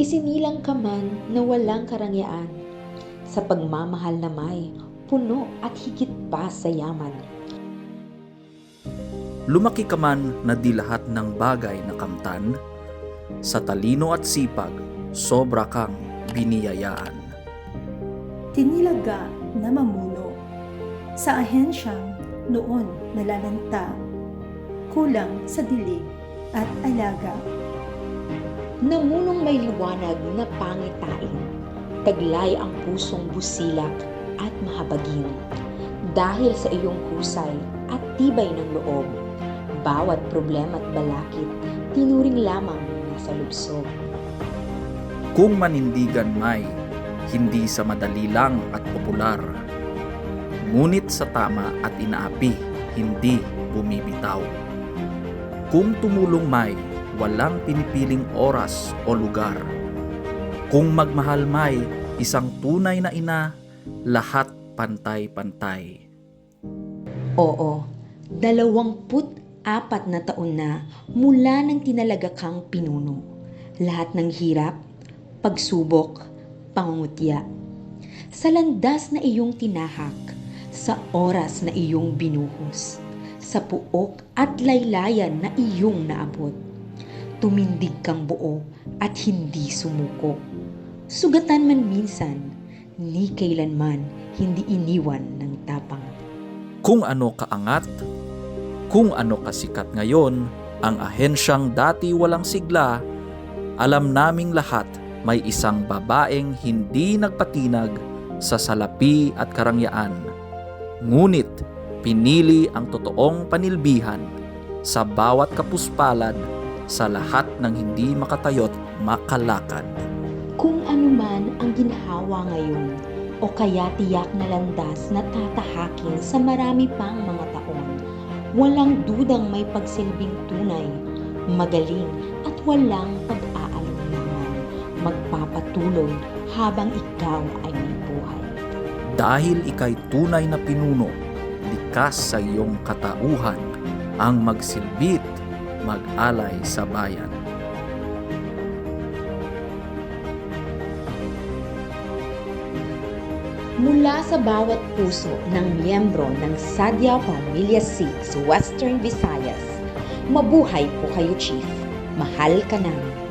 Isinilang ka man na walang karangyaan, sa pagmamahal na may puno at higit pa sa yaman. Lumaki ka man na di lahat ng bagay na kamtan, sa talino at sipag, sobra kang biniyayaan. Tinilaga na mamuno, sa ahensyang noon nalalanta, kulang sa dilig at alaga. Namunong may liwanag na pangitain, taglay ang pusong busilak at mahabagin. Dahil sa iyong husay at tibay ng loob, bawat problema at balakid, tinuring lamang nasa lubsob. Kung manindigan may, hindi sa madali lang at popular, ngunit sa tama at inaapi, hindi bumibitaw. Kung tumulong may, walang pinipiling oras o lugar. Kung magmahal may, isang tunay na ina, lahat pantay-pantay. Oo, 24 na taon na mula nang tinalaga kang pinuno. Lahat ng hirap, pagsubok, pangungutya. Sa landas na iyong tinahak, sa oras na iyong binuhos, sa puok at laylayan na iyong naabot. Tumindig kang buo at hindi sumuko. Sugatan man minsan, ni kailanman hindi iniwan ng tapang. Kung ano kaangat, kung ano kasikat ngayon, ang ahensyang dati walang sigla, alam naming lahat may isang babaeng hindi nagpatinag sa salapi at karangyaan. Ngunit pinili ang totoong panilbihan sa bawat kapuspalad, sa lahat ng hindi makatayo't makalakad. Kung ano man ang ginhawa ngayon, o kaya tiyak na landas na tatahakin sa marami pang mga taon, walang dudang may pagsilbing tunay, magaling at walang pag-aalinlangan, magpapatuloy habang ikaw ay may buhay. Dahil ika'y tunay na pinuno, likas sa iyong katauhan, ang magsilbit, mag-alay sa bayan. Mula sa bawat puso ng miyembro ng Sadyao Pamilya 6 Western Visayas, mabuhay po kayo, Chief. Mahal ka namin.